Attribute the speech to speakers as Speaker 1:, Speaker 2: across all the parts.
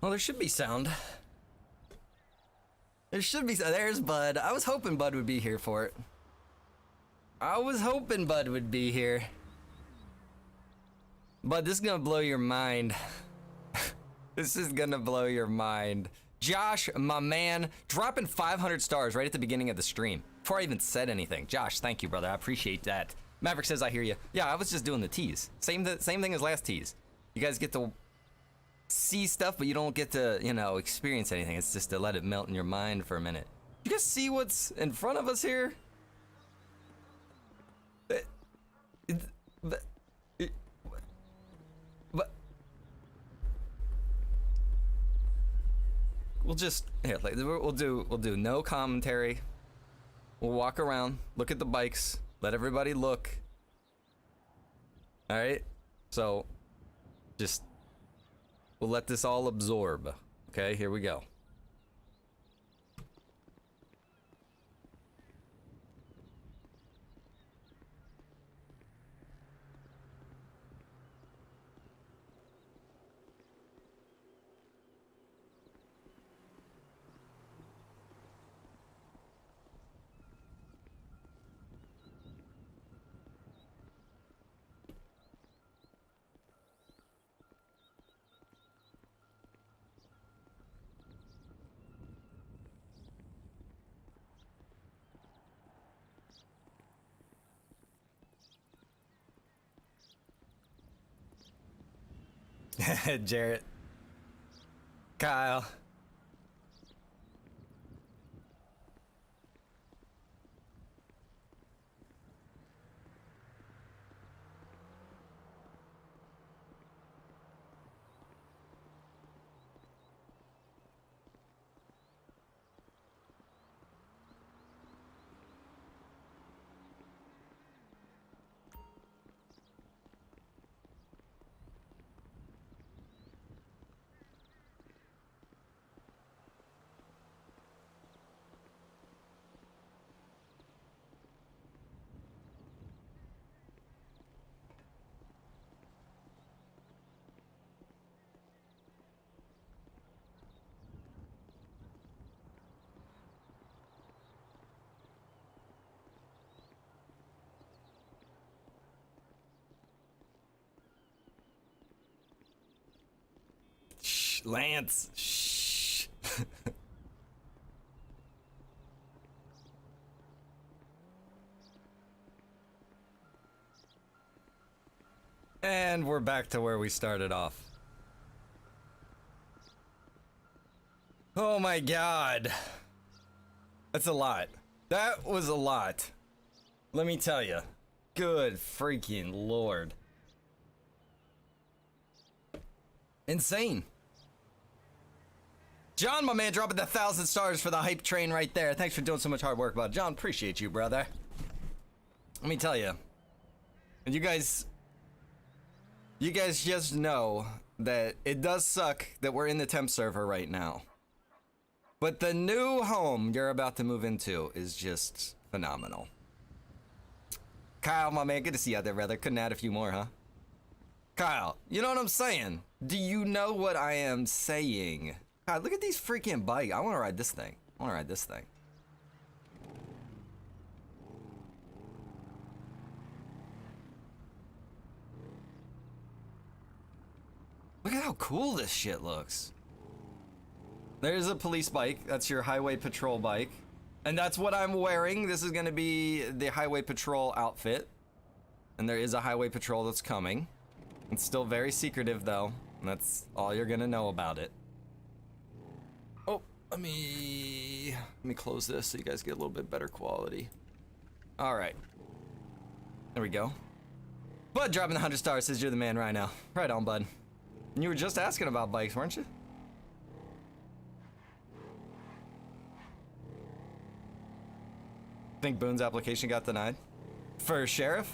Speaker 1: Well, there should be sound. There should be. There's Bud. I was hoping Bud would be here for it. I was hoping Bud would be here. Bud, this is gonna blow your mind. This is gonna blow your mind. Josh, my man, dropping 500 stars right at the beginning of the stream before I even said anything. Josh, thank you, brother. I appreciate that. Maverick says, I hear you. Yeah, I was just doing the tease. Same thing as last tease. You guys get to see stuff, but you don't get to, you know, experience anything. It's just to let it melt in your mind for a minute. You guys see what's in front of us here? But we'll just here. Like, we'll do no commentary. We'll walk around, look at the bikes, let everybody look. All right. So, just we'll let this all absorb. Okay, here we go. Jarrett. Kyle. Shh, Lance. Shh. And we're back to where we started off. Oh my god. That's a lot. That was a lot. Let me tell you. Good freaking lord. Insane. John, my man, dropping the 1,000 stars for the hype train right there. Thanks for doing so much hard work, bud. John, appreciate you, brother. Let me tell you. And you guys just know that it does suck that we're in the temp server right now. But the new home you're about to move into is just phenomenal. Kyle, my man, good to see you out there, brother. Couldn't add a few more, huh? Kyle, you know what I'm saying? Do you know what I am saying? God, look at these freaking bikes. I want to ride this thing. I want to ride this thing. Look at how cool this shit looks. There's a police bike. That's your highway patrol bike. And that's what I'm wearing. This is going to be the highway patrol outfit. And there is a highway patrol that's coming. It's still very secretive, though. And that's all you're going to know about it. Oh, let me close this so you guys get a little bit better quality. All right. There we go. Bud dropping the 100 stars says you're the man right now. Right on, bud. And you were just asking about bikes, weren't you? Think Boone's application got denied? For sheriff?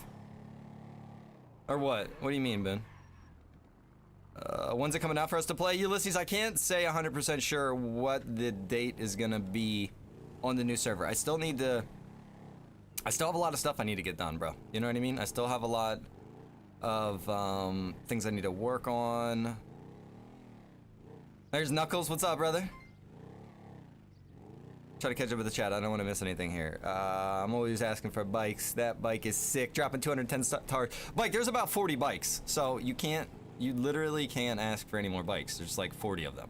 Speaker 1: Or what? What do you mean, Boone? When's it coming out for us to play? Ulysses, I can't say 100% sure what the date is gonna be on the new server. I still have a lot of stuff I need to get done, bro. You know what I mean? I still have a lot of things I need to work on. There's Knuckles. What's up, brother? Try to catch up with the chat. I don't want to miss anything here. I'm always asking for bikes. That bike is sick. Dropping 210 stars. Bike, there's about 40 bikes. So you literally can't ask for any more bikes. There's like 40 of them.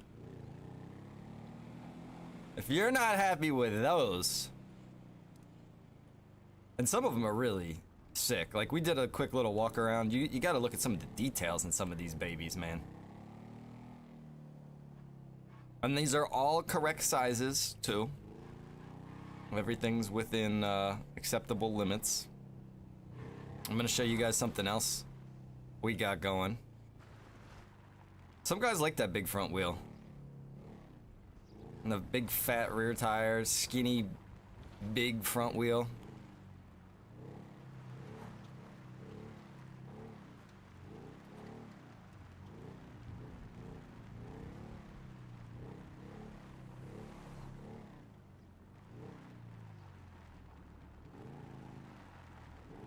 Speaker 1: If you're not happy with those, and some of them are really sick. Like we did a quick little walk around. You got to look at some of the details in some of these babies, man. And these are all correct sizes too. Everything's within acceptable limits. I'm gonna show you guys something else we got going. Some guys like that big front wheel. And the big fat rear tires, skinny, big front wheel.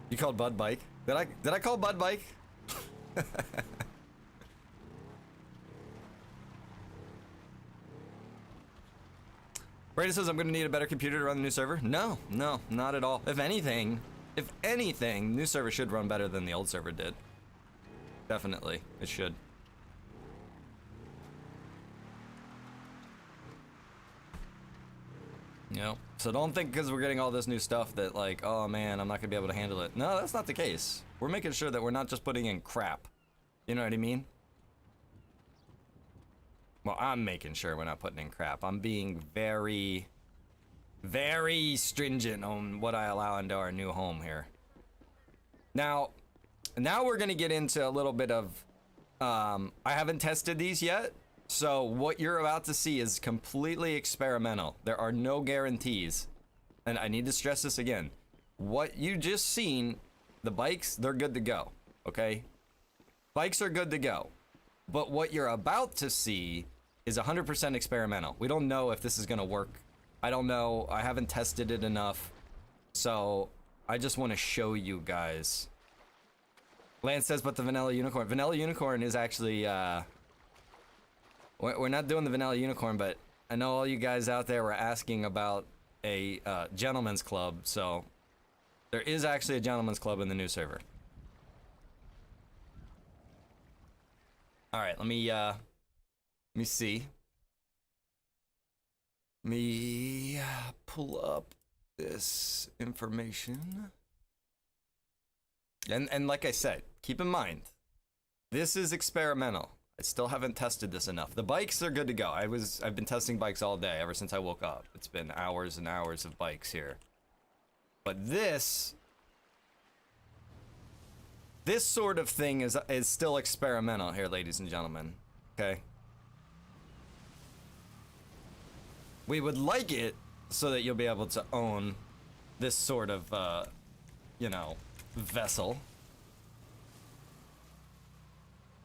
Speaker 1: You called Bud Bike? Did I call Bud Bike? Brady says I'm gonna need a better computer to run the new server. No, not at all. If anything, new server should run better than the old server did. Definitely, it should. You know, so don't think because we're getting all this new stuff that like, oh man, I'm not gonna be able to handle it. No, that's not the case. We're making sure that we're not just putting in crap. You know what I mean? Well, I'm making sure we're not putting in crap. I'm being very, very stringent on what I allow into our new home here. Now we're gonna get into a little bit of, I haven't tested these yet. So what you're about to see is completely experimental. There are no guarantees. And I need to stress this again. What you just seen, the bikes, they're good to go, okay? Bikes are good to go. But what you're about to see is 100% experimental. We don't know if this is gonna work. I don't know, I haven't tested it enough. So I just wanna show you guys. Lance says, but the Vanilla Unicorn. Vanilla Unicorn is actually, we're not doing the Vanilla Unicorn, but I know all you guys out there were asking about a gentleman's club, so there is actually a gentleman's club in the new server. All right, let me see. Let me pull up this information. And like I said, keep in mind, this is experimental. I still haven't tested this enough. The bikes are good to go. I've been testing bikes all day ever since I woke up. It's been hours and hours of bikes here. But this sort of thing is still experimental here, ladies and gentlemen. Okay? We would like it so that you'll be able to own this sort of, you know, vessel.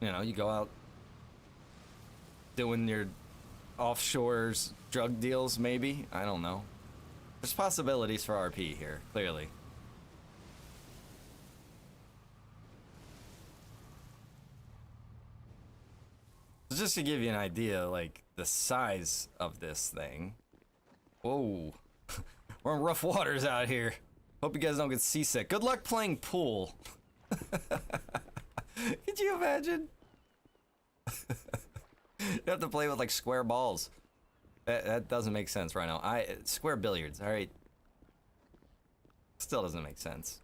Speaker 1: You know, you go out doing your offshores drug deals, maybe? I don't know. There's possibilities for RP here, clearly. So just to give you an idea, like, the size of this thing. Whoa. We're in rough waters out here. Hope you guys don't get seasick. Good luck playing pool. Could you imagine? You have to play with like square balls. That doesn't make sense right now. Square billiards, all right. Still doesn't make sense.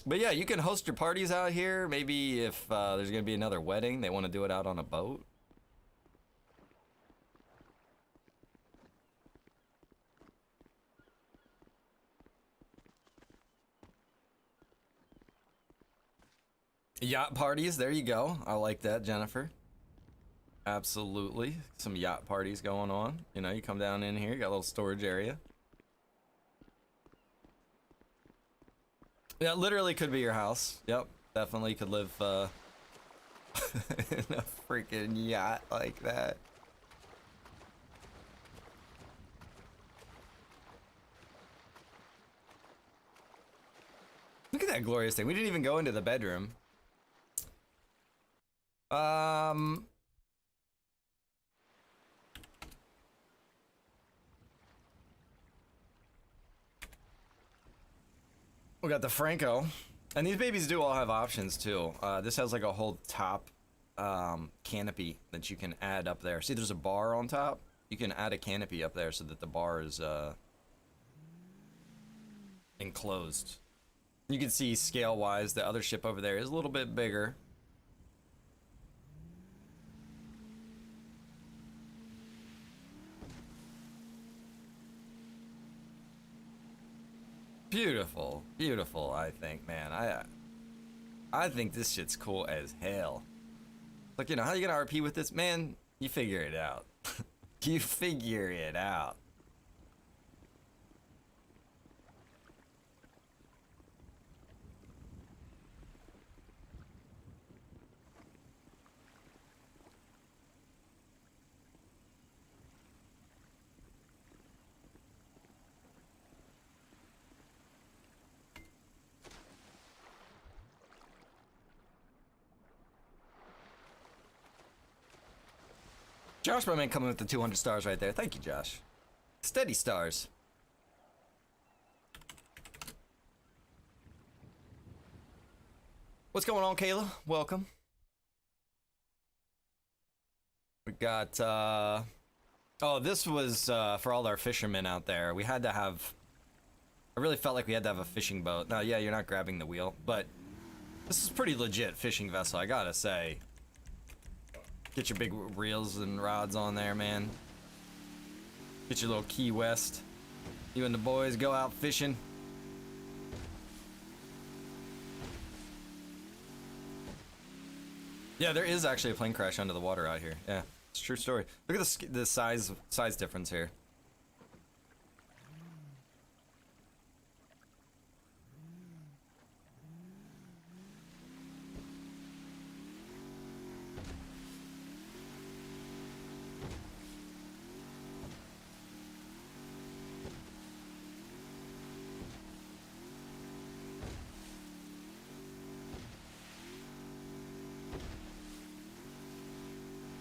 Speaker 1: But yeah, you can host your parties out here. Maybe if there's gonna be another wedding, they want to do it out on a boat. Yacht parties, there you go. I like that, Jennifer. Absolutely. Some yacht parties going on. You know, you come down in here, you got a little storage area. Yeah, literally could be your house. Yep, definitely could live in a freaking yacht like that. Look at that glorious thing. We didn't even go into the bedroom. We got the Franco. And these babies do all have options too. This has like a whole top canopy that you can add up there. See, there's a bar on top. You can add a canopy up there so that the bar is enclosed. You can see scale-wise, the other ship over there is a little bit bigger. Beautiful, beautiful, I think, man. I think this shit's cool as hell. Like, you know, how you gonna RP with this? Man, you figure it out. You figure it out. Josh, my man, coming with the 200 stars right there. Thank you, Josh. Steady stars. What's going on, Kayla? Welcome. We got, oh, this was for all our fishermen out there. We had to have, I really felt like we had to have a fishing boat. Now, yeah, you're not grabbing the wheel, but this is pretty legit fishing vessel, I gotta say. Get your big reels and rods on there, man. Get your little Key West. You and the boys go out fishing. Yeah, there is actually a plane crash under the water out here. Yeah, it's a true story. Look at the size difference here.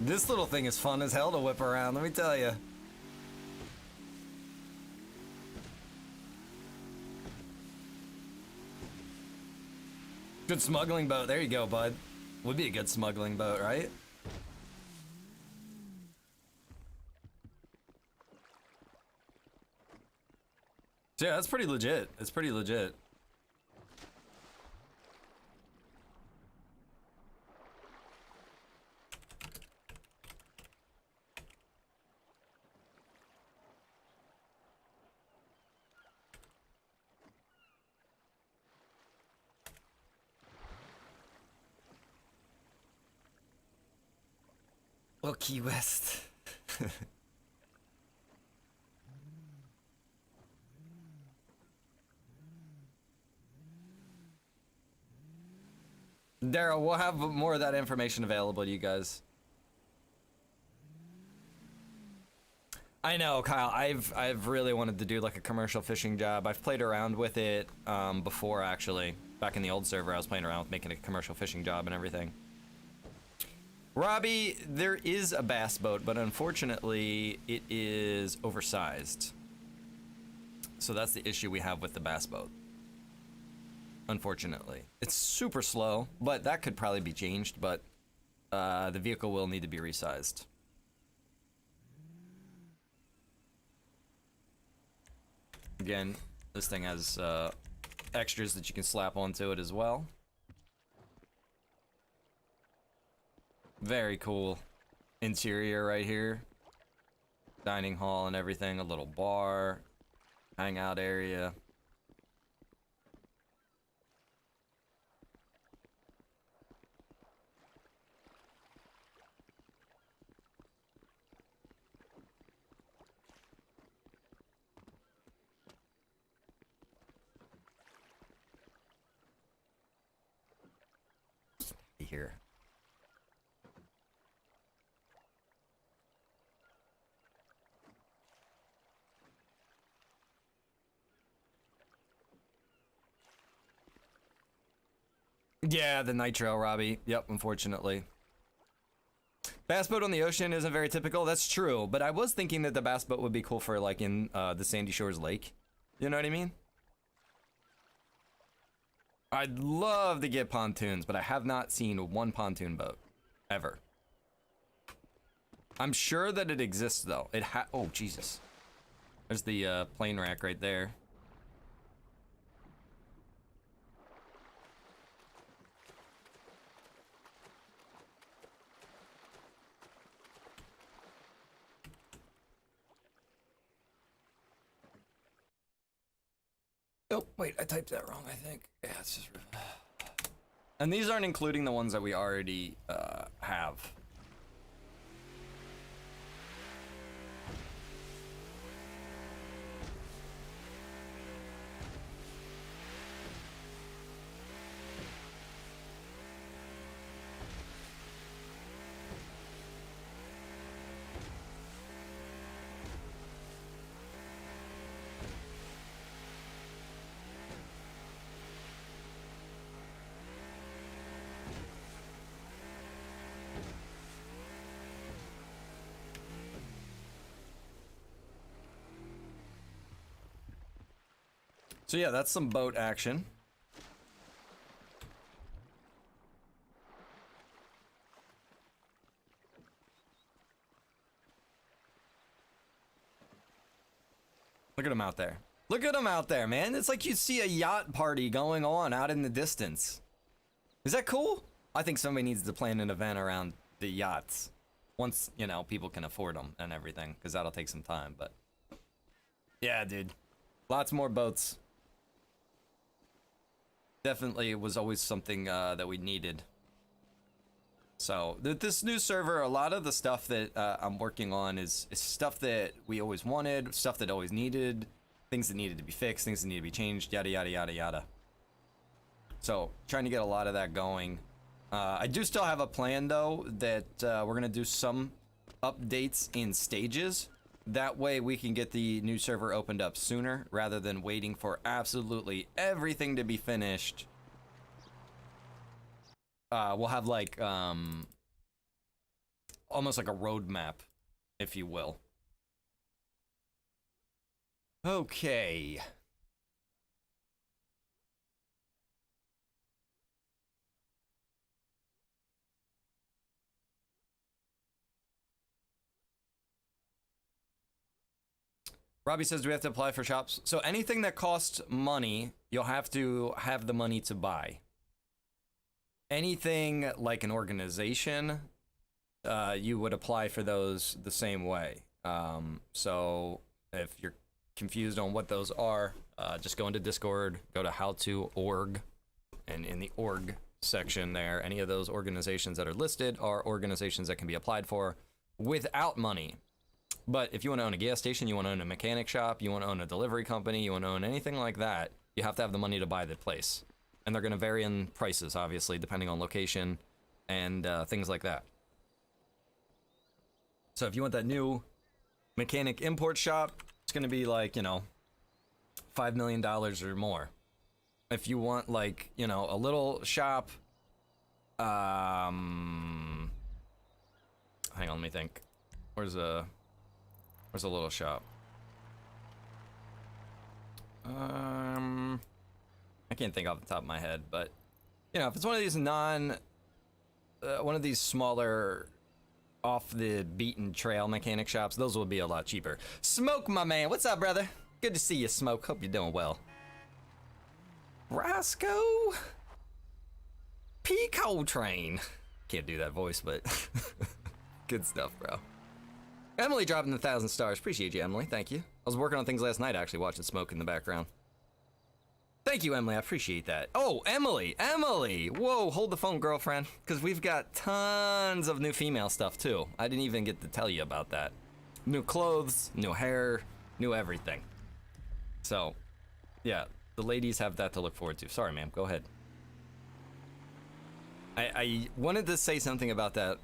Speaker 1: This little thing is fun as hell to whip around, let me tell you. Good smuggling boat, there you go, bud. Would be a good smuggling boat, right? Yeah, that's pretty legit. It's pretty legit. Well, Key West. Daryl, we'll have more of that information available to you guys. I know, Kyle. I've really wanted to do like a commercial fishing job. I've played around with it before, actually. Back in the old server, I was playing around with making a commercial fishing job and everything. Robbie, there is a bass boat, but unfortunately, it is oversized. So that's the issue we have with the bass boat. Unfortunately. It's super slow, but that could probably be changed, but the vehicle will need to be resized. Again, this thing has extras that you can slap onto it as well. Very cool interior right here. Dining hall and everything, a little bar, hangout area. Here. Yeah, the nitro, Robbie. Yep, unfortunately. Bass boat on the ocean isn't very typical. That's true, but I was thinking that the bass boat would be cool for like in the Sandy Shores Lake. You know what I mean? I'd love to get pontoons, but I have not seen one pontoon boat. Ever. I'm sure that it exists, though. Oh, Jesus. There's the plane rack right there. Oh, wait, I typed that wrong, I think. Yeah, it's just... And these aren't including the ones that we already have. So yeah, that's some boat action. Look at him out there. Look at him out there, man. It's like you see a yacht party going on out in the distance. Is that cool? I think somebody needs to plan an event around the yachts. Once, you know, people can afford them and everything, because that'll take some time, but... Yeah, dude. Lots more boats. Definitely was always something that we needed. So, this new server, a lot of the stuff that I'm working on is stuff that we always wanted, stuff that always needed, things that needed to be fixed, things that need to be changed, yada, yada, yada, yada. So, trying to get a lot of that going. I do still have a plan, though, that we're going to do some updates in stages. That way we can get the new server opened up sooner, rather than waiting for absolutely everything to be finished. We'll have like, almost like a roadmap, if you will. Okay. Robbie says, do we have to apply for shops? So anything that costs money, you'll have to have the money to buy. Anything like an organization, you would apply for those the same way. So if you're confused on what those are, just go into Discord, go to how-to.org, and in the org section there, any of those organizations that are listed are organizations that can be applied for without money. But if you want to own a gas station, you want to own a mechanic shop, you want to own a delivery company, you want to own anything like that, you have to have the money to buy the place. And they're going to vary in prices, obviously, depending on location and things like that. So if you want that new mechanic import shop, it's going to be like, you know, $5 million or more. If you want, like, you know, a little shop, hang on, let me think. Where's a little shop? I can't think off the top of my head, but, you know, if it's one of these one of these smaller, off the beaten trail mechanic shops, those will be a lot cheaper. Smoke, my man, what's up, brother? Good to see you, Smoke. Hope you're doing well. Roscoe P. Coltrane. Can't do that voice, but good stuff, bro. Emily dropping 1,000 stars. Appreciate you, Emily. Thank you. I was working on things last night, actually, watching Smoke in the background. Thank you, Emily. I appreciate that. Oh, Emily! Emily! Whoa, hold the phone, girlfriend. Because we've got tons of new female stuff, too. I didn't even get to tell you about that. New clothes, new hair, new everything. So, yeah, the ladies have that to look forward to. Sorry, ma'am. Go ahead. I wanted to say something about that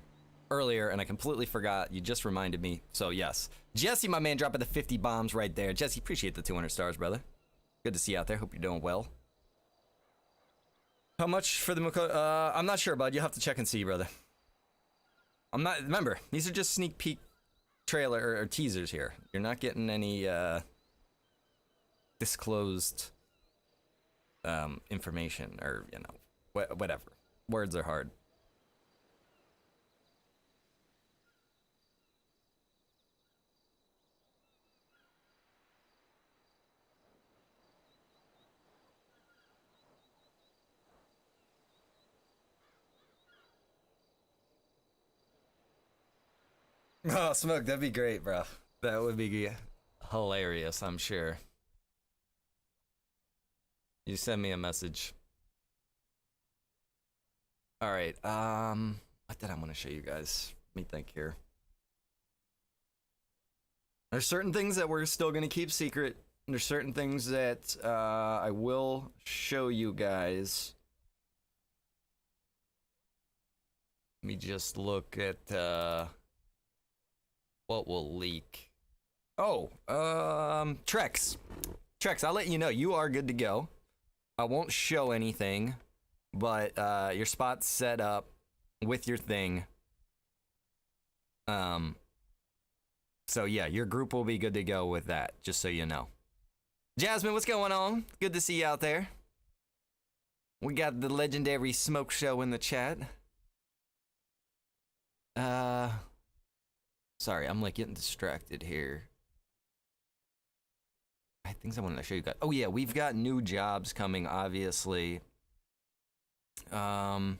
Speaker 1: earlier, and I completely forgot. You just reminded me. So, yes. Jesse, my man, dropping the 50 bombs right there. Jesse, appreciate the 200 stars, brother. Good to see you out there. Hope you're doing well. How much for the I'm not sure, bud. You'll have to check and see, brother. I'm not... Remember, these are just sneak peek trailer or teasers here. You're not getting any disclosed information, or you know, whatever. Words are hard. Oh, Smoke, that'd be great, bro. That would be hilarious, I'm sure. You send me a message. All right. What did I want to show you guys? Let me think here. There's certain things that we're still gonna keep secret. There's certain things that I will show you guys. Let me just look at what will leak. Oh, Trex. Trex, I'll let you know. You are good to go. I won't show anything, but your spot's set up with your thing. So yeah, your group will be good to go with that, just so you know. Jasmine, what's going on? Good to see you out there. We got the legendary Smoke Show in the chat. Sorry, I'm like getting distracted here. I think I wanted to show you guys. Oh yeah, we've got new jobs coming, obviously. I'm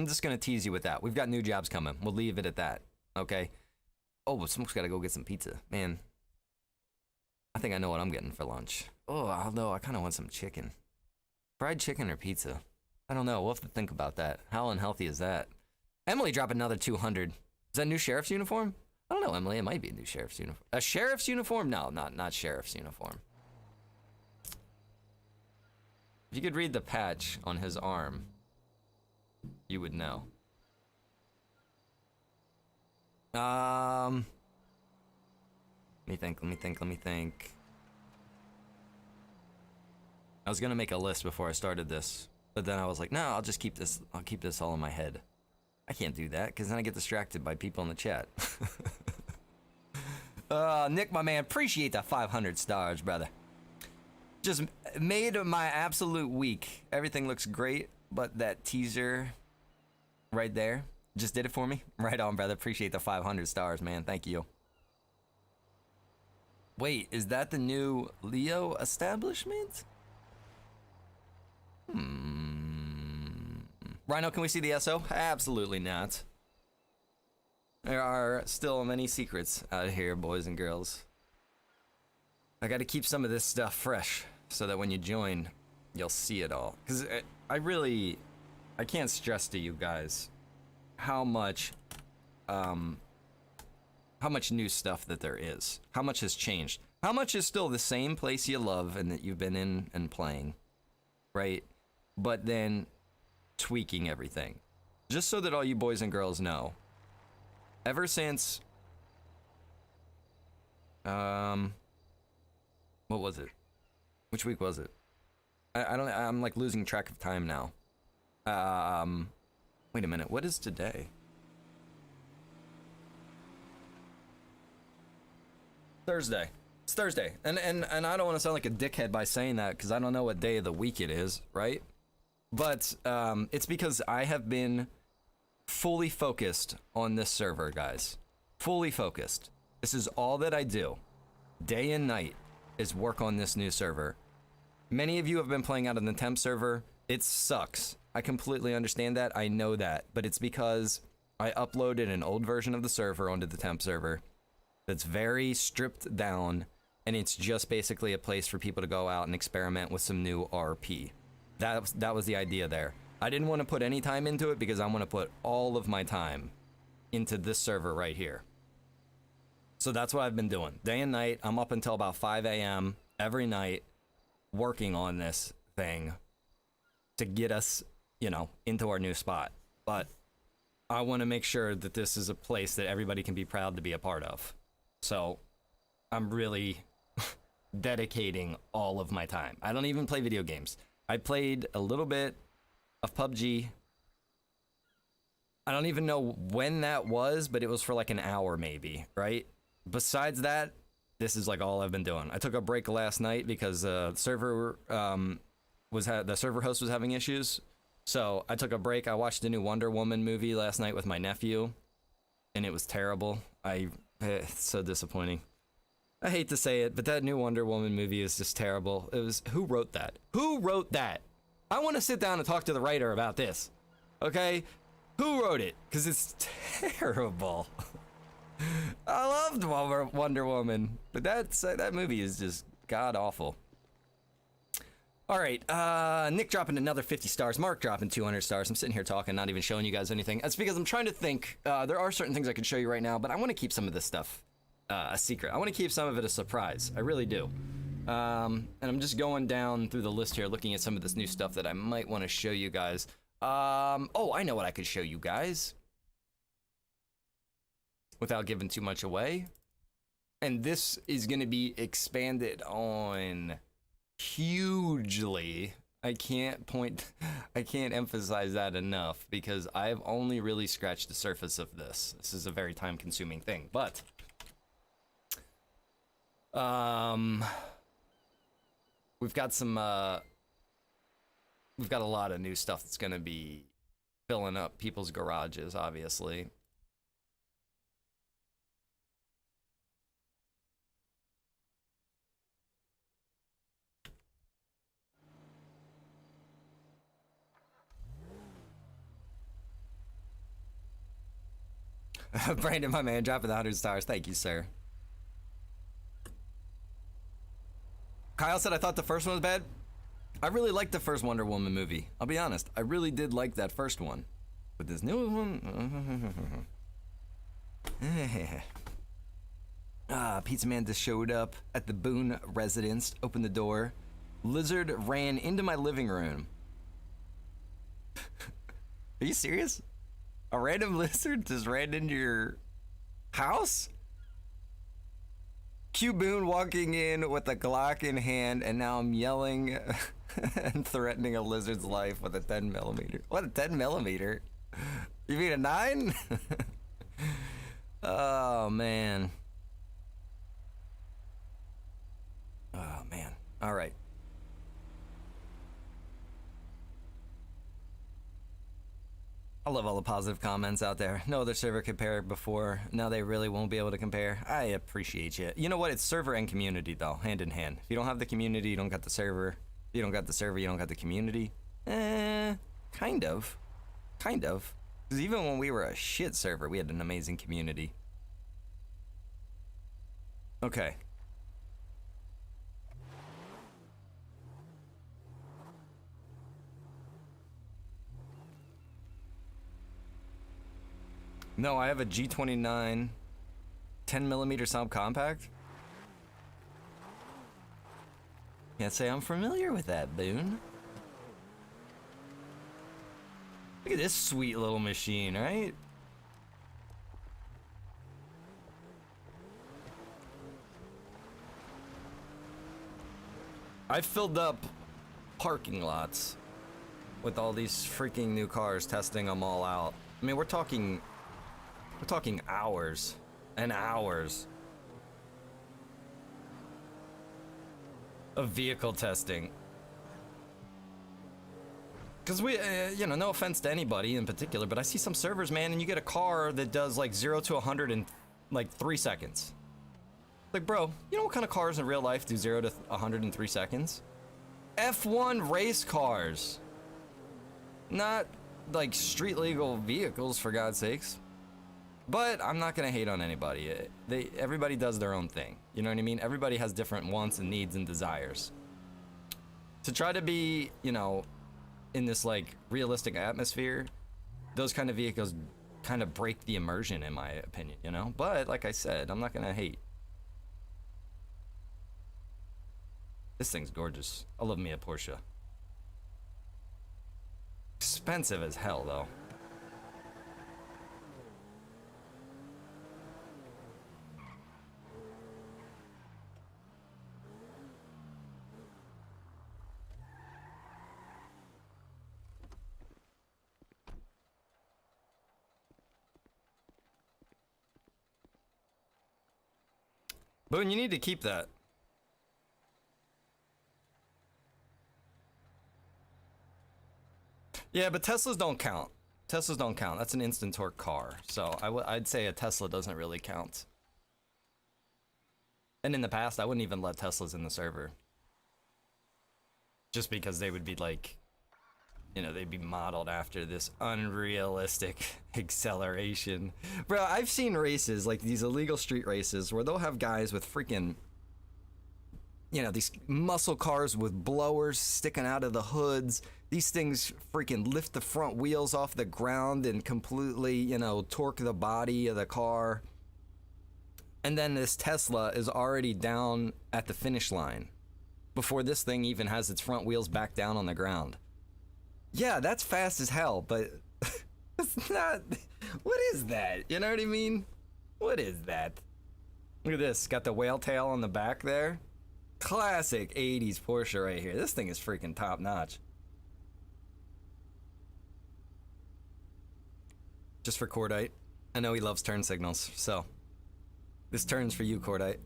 Speaker 1: just gonna tease you with that. We've got new jobs coming. We'll leave it at that. Okay. Oh, but Smoke's gotta go get some pizza. Man. I think I know what I'm getting for lunch. Oh, although I kinda want some chicken. Fried chicken or pizza? I don't know. We'll have to think about that. How unhealthy is that? Emily, drop another 200. Is that a new sheriff's uniform? I don't know, Emily. It might be a new sheriff's uniform. A sheriff's uniform? No, not sheriff's uniform. If you could read the patch on his arm, you would know. Let me think. I was gonna make a list before I started this, but then I was like, no, I'll just keep this. I'll keep this all in my head. I can't do that because then I get distracted by people in the chat. Nick, my man, appreciate that 500 stars, brother. Just made my absolute week. Everything looks great, but that teaser right there just did it for me. Right on, brother. Appreciate the 500 stars, man. Thank you. Wait, is that the new Leo establishment? Rhino, can we see the SO? Absolutely not. There are still many secrets out here, boys and girls. I gotta keep some of this stuff fresh so that when you join, you'll see it all. Because I can't stress to you guys how much new stuff that there is. How much has changed. How much is still the same place you love and that you've been in and playing, right? But then tweaking everything. Just so that all you boys and girls know. Ever since what was it? Which week was it? I'm like losing track of time now. Wait a minute, what is today? Thursday. It's Thursday. And I don't want to sound like a dickhead by saying that because I don't know what day of the week it is, right? But it's because I have been fully focused on this server, guys. Fully focused. This is all that I do. Day and night is work on this new server. Many of you have been playing out on the temp server. It sucks. I completely understand that. I know that. But it's because I uploaded an old version of the server onto the temp server that's very stripped down, and it's just basically a place for people to go out and experiment with some new RP. That was the idea there. I didn't want to put any time into it because I want to put all of my time into this server right here. So that's what I've been doing. Day and night, I'm up until about 5 a.m. every night working on this thing to get us, you know, into our new spot. But I want to make sure that this is a place that everybody can be proud to be a part of. So I'm really dedicating all of my time. I don't even play video games. I played a little bit of PUBG. I don't even know when that was, but it was for like an hour maybe, right? Besides that, this is like all I've been doing. I took a break last night because the server the server host was having issues. So I took a break. I watched the new Wonder Woman movie last night with my nephew, and it was terrible. It's so disappointing. I hate to say it, but that new Wonder Woman movie is just terrible. Who wrote that? Who wrote that? I want to sit down and talk to the writer about this. Okay? Who wrote it? Because it's terrible. I loved Wonder Woman, but that movie is just god awful. All right, Nick dropping another 50 stars, Mark dropping 200 stars. I'm sitting here talking, not even showing you guys anything. That's because I'm trying to think. There are certain things I could show you right now, but I want to keep some of this stuff a secret. I want to keep some of it a surprise. I really do. And I'm just going down through the list here, looking at some of this new stuff that I might want to show you guys. Oh, I know what I could show you guys without giving too much away. And this is going to be expanded on hugely. I can't emphasize that enough because I've only really scratched the surface of this. This is a very time-consuming thing, but we've got a lot of new stuff that's going to be filling up people's garages, obviously. Brandon, my man, dropping the 100 stars. Thank you, sir. Kyle said, I thought the first one was bad. I really liked the first Wonder Woman movie. I'll be honest. I really did like that first one. But this new one... Pizza Man just showed up at the Boone residence, opened the door. Lizard ran into my living room. Are you serious? A random lizard just ran into your house? Q Boone walking in with a Glock in hand, and now I'm yelling and threatening a lizard's life with a 10mm. What, a 10mm? You mean a 9? Oh, man. Oh, man. All right. I love all the positive comments out there. No other server compared before. Now they really won't be able to compare. I appreciate you. You know what? It's server and community, though, hand in hand. If you don't have the community, you don't got the server. If you don't got the server, you don't got the community. Kind of. Kind of. Because even when we were a shit server, we had an amazing community. Okay. No, I have a G29 10mm subcompact. Can't say I'm familiar with that, Boone. Look at this sweet little machine, right? I filled up parking lots with all these freaking new cars, testing them all out. I mean, we're talking hours and hours of vehicle testing. Because we, you know, no offense to anybody in particular, but I see some servers, man, and you get a car that does like 0 to 100 in like 3 seconds. Like, bro, you know what kind of cars in real life do 0 to 100 in 3 seconds? F1 race cars. Not like street legal vehicles, for God's sakes. But I'm not gonna hate on anybody. Everybody does their own thing. You know what I mean? Everybody has different wants and needs and desires. To try to be, you know, in this like realistic atmosphere, those kind of vehicles kind of break the immersion, in my opinion, you know? But like I said, I'm not gonna hate. This thing's gorgeous. I love me a Porsche. Expensive as hell, though. Boone, you need to keep that. Yeah, but Teslas don't count. Teslas don't count. That's an instant torque car. So I'd say a Tesla doesn't really count. And in the past, I wouldn't even let Teslas in the server. Just because they would be like, you know, they'd be modeled after this unrealistic acceleration. Bro, I've seen races, like these illegal street races, where they'll have guys with freaking, you know, these muscle cars with blowers sticking out of the hoods. These things freaking lift the front wheels off the ground and completely, you know, torque the body of the car. And then this Tesla is already down at the finish line before this thing even has its front wheels back down on the ground. Yeah, that's fast as hell, but it's not. What is that? You know what I mean? What is that? Look at this. Got the whale tail on the back there. Classic 80s Porsche right here. This thing is freaking top notch. Just for Cordite. I know he loves turn signals, so this turn's for you, Cordite.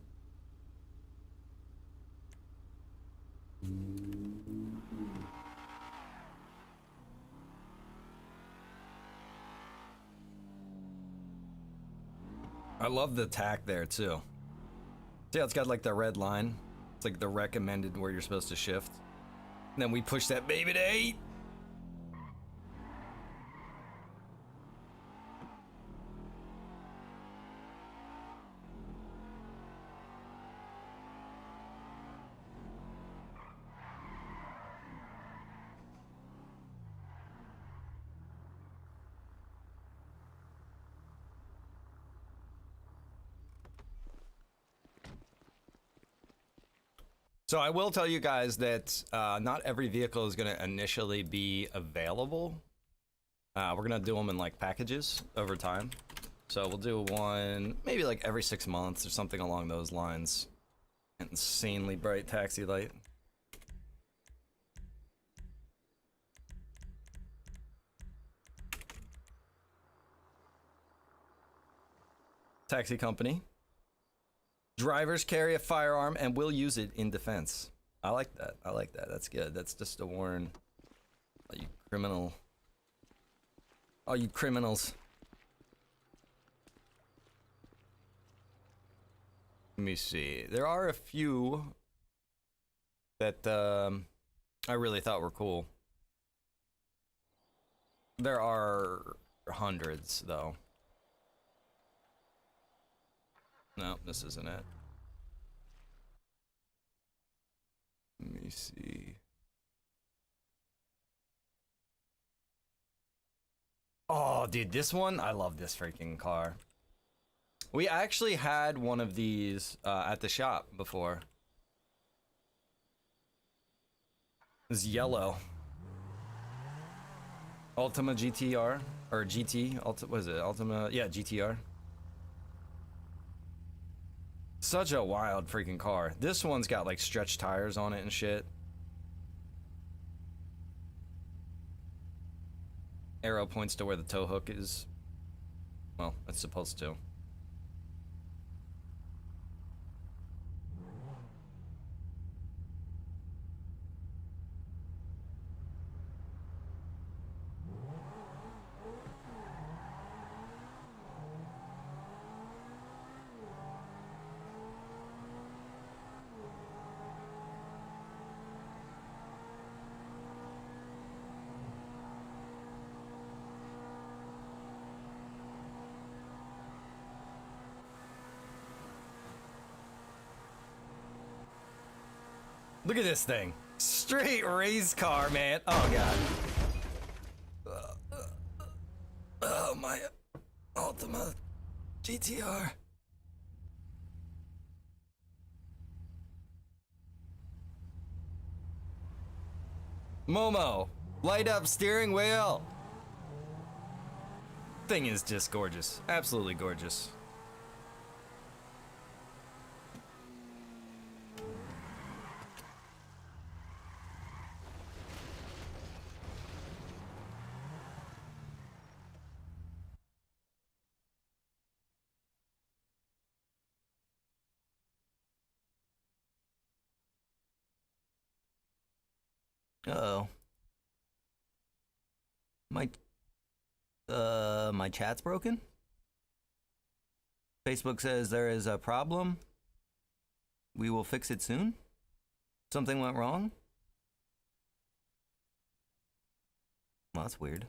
Speaker 1: I love the tack there too. See how it's got like the red line? It's like the recommended where you're supposed to shift. And then we push that baby to 8. So I will tell you guys that not every vehicle is going to initially be available. We're going to do them in like packages over time. So we'll do one maybe like every 6 months or something along those lines. Insanely bright taxi light. Taxi company. Drivers carry a firearm and will use it in defense. I like that. I like that. That's good. That's just to warn all you criminal. All you criminals. Let me see. There are a few that I really thought were cool. There are hundreds, though. No, this isn't it. Let me see. Oh, dude, this one, I love this freaking car. We actually had one of these at the shop before. It's yellow. Ultima GTR, or GT, what is it, Ultima, yeah, GTR. Such a wild freaking car. This one's got like stretched tires on it and shit. Arrow points to where the tow hook is. Well, it's supposed to. Look at this thing. Straight race car, man. Oh, God. Oh, my Ultima GTR. Momo, light up steering wheel. Thing is just gorgeous. Absolutely gorgeous. Uh-oh. My chat's broken? Facebook says there is a problem. We will fix it soon. Something went wrong? Well, that's weird.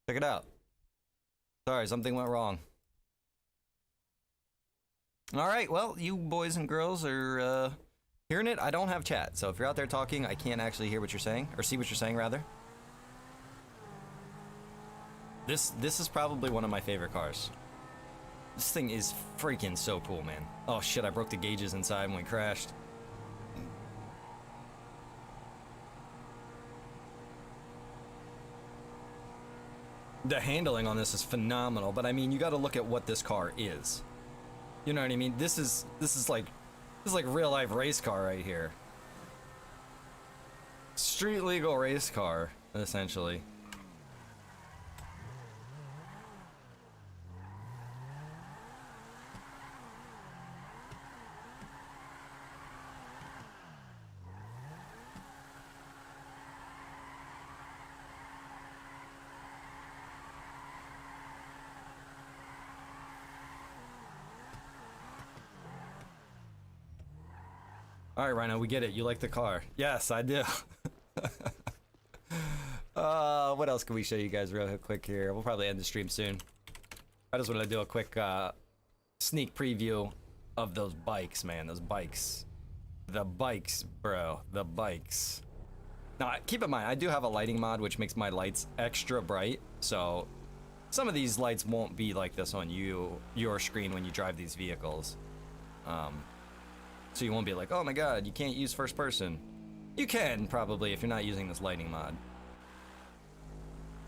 Speaker 1: Check it out. Sorry, something went wrong. Alright, well, you boys and girls are hearing it. I don't have chat, so if you're out there talking, I can't actually hear what you're saying, or see what you're saying, rather. This is probably one of my favorite cars. This thing is freaking so cool, man. Oh shit, I broke the gauges inside when we crashed. The handling on this is phenomenal, but I mean, you got to look at what this car is. You know what I mean? This is like real life race car right here. Street legal race car, essentially. All right, Rhino, we get it. You like the car. Yes, I do. What else can we show you guys real quick here? We'll probably end the stream soon. I just wanted to do a quick sneak preview of those bikes, man. Those bikes. The bikes, bro. The bikes. Now, keep in mind, I do have a lighting mod, which makes my lights extra bright. So, some of these lights won't be like this on your screen when you drive these vehicles. So you won't be like, oh my god, you can't use first person. You can, probably, if you're not using this lighting mod.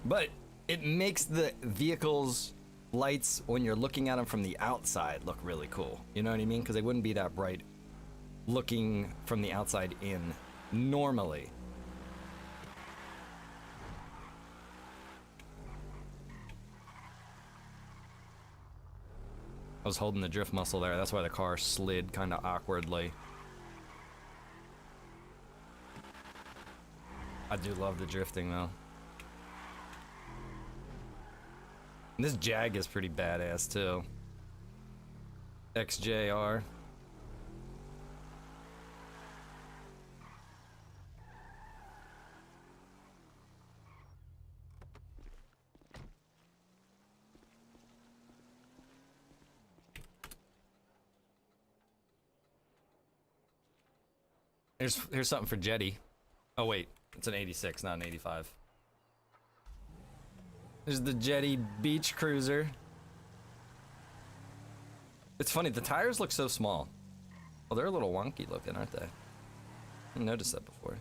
Speaker 1: But it makes the vehicle's lights, when you're looking at them from the outside, look really cool. You know what I mean? Because they wouldn't be that bright looking from the outside in normally. I was holding the drift muscle there. That's why the car slid kind of awkwardly. I do love the drifting, though. And this Jag is pretty badass, too. XJR. Here's something for Jetty. Oh wait, it's an 86, not an 85. There's the Jetty Beach Cruiser. It's funny, the tires look so small. Well, they're a little wonky looking, aren't they? I didn't notice that before.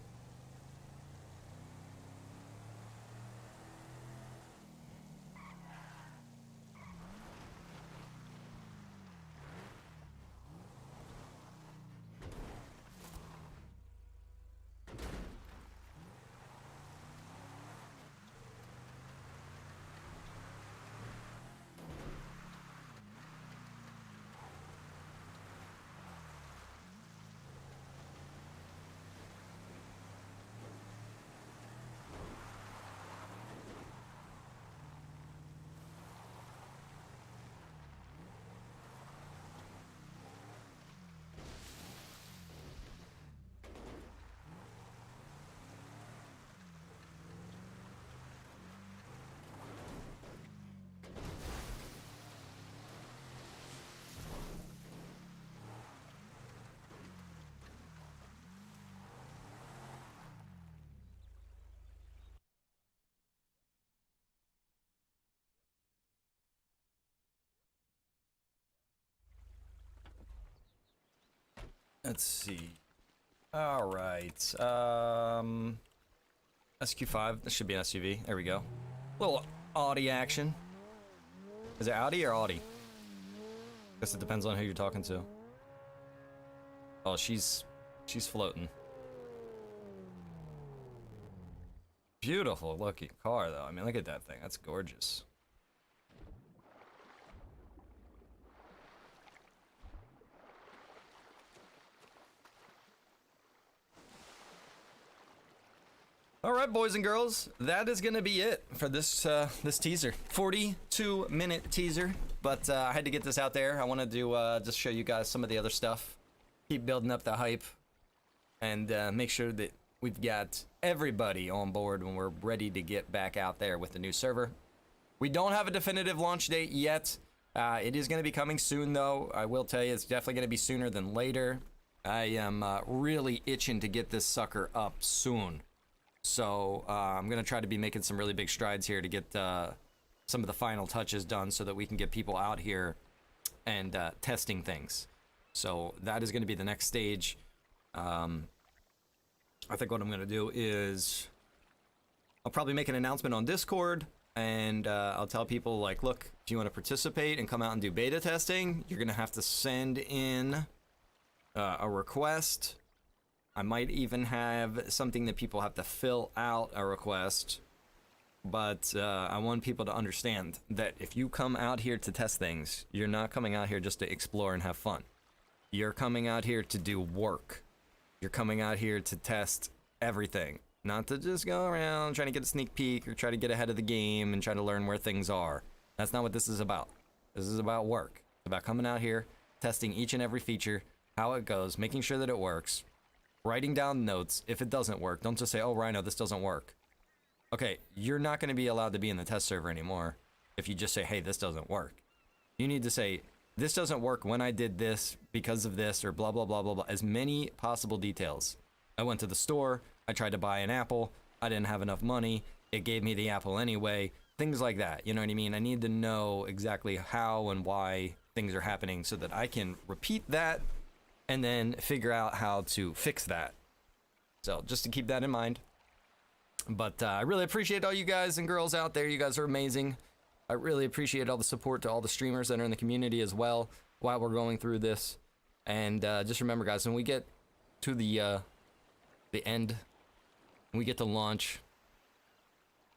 Speaker 1: Let's see. All right. SQ5. This should be an SUV. There we go. Little Audi action. Is it Audi or Audi? Guess it depends on who you're talking to. Oh, she's floating. Beautiful looking car, though. I mean, look at that thing. That's gorgeous. All right, boys and girls, that is gonna be it for this this teaser. 42-minute teaser, but I had to get this out there. I wanted to just show you guys some of the other stuff, keep building up the hype, and make sure that we've got everybody on board when we're ready to get back out there with the new server. We don't have a definitive launch date yet. It is going to be coming soon, though. I will tell you, it's definitely going to be sooner than later. I am really itching to get this sucker up soon. So I'm going to try to be making some really big strides here to get some of the final touches done so that we can get people out here and testing things. So that is going to be the next stage. I think what I'm going to do is I'll probably make an announcement on Discord, and I'll tell people, like, look, if you want to participate and come out and do beta testing, you're going to have to send in a request. I might even have something that people have to fill out a request, but I want people to understand that if you come out here to test things, you're not coming out here just to explore and have fun. You're coming out here to do work. You're coming out here to test everything, not to just go around trying to get a sneak peek or try to get ahead of the game and try to learn where things are. That's not what this is about. This is about work. It's about coming out here, testing each and every feature, how it goes, making sure that it works, writing down notes. If it doesn't work, don't just say, oh, Rhino, this doesn't work. Okay, you're not going to be allowed to be in the test server anymore if you just say, hey, this doesn't work. You need to say, this doesn't work when I did this because of this, or blah, blah, blah, blah, blah. As many possible details. I went to the store. I tried to buy an apple. I didn't have enough money. It gave me the apple anyway. Things like that. You know what I mean? I need to know exactly how and why things are happening so that I can repeat that and then figure out how to fix that. So just to keep that in mind. But I really appreciate all you guys and girls out there. You guys are amazing. I really appreciate all the support to all the streamers that are in the community as well while we're going through this. And just remember, guys, when we get to the end, when we get to launch,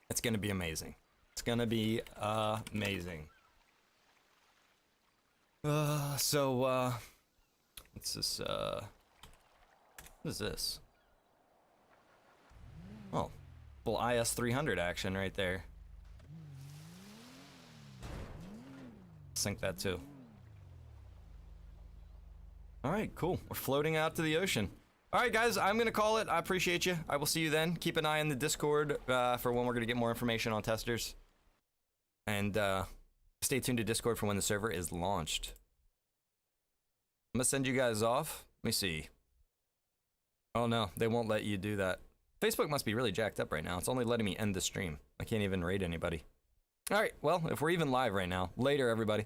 Speaker 1: it's going to be amazing. It's going to be amazing. What's this, what is this? Oh, full IS 300 action right there. Sink that too. All right, cool. We're floating out to the ocean. All right, guys, I'm going to call it. I appreciate you. I will see you then. Keep an eye on the Discord for when we're going to get more information on testers. And stay tuned to Discord for when the server is launched. I'm going to send you guys off. Let me see. Oh, no, they won't let you do that. Facebook must be really jacked up right now. It's only letting me end the stream. I can't even raid anybody. All right, well, if we're even live right now, later, everybody.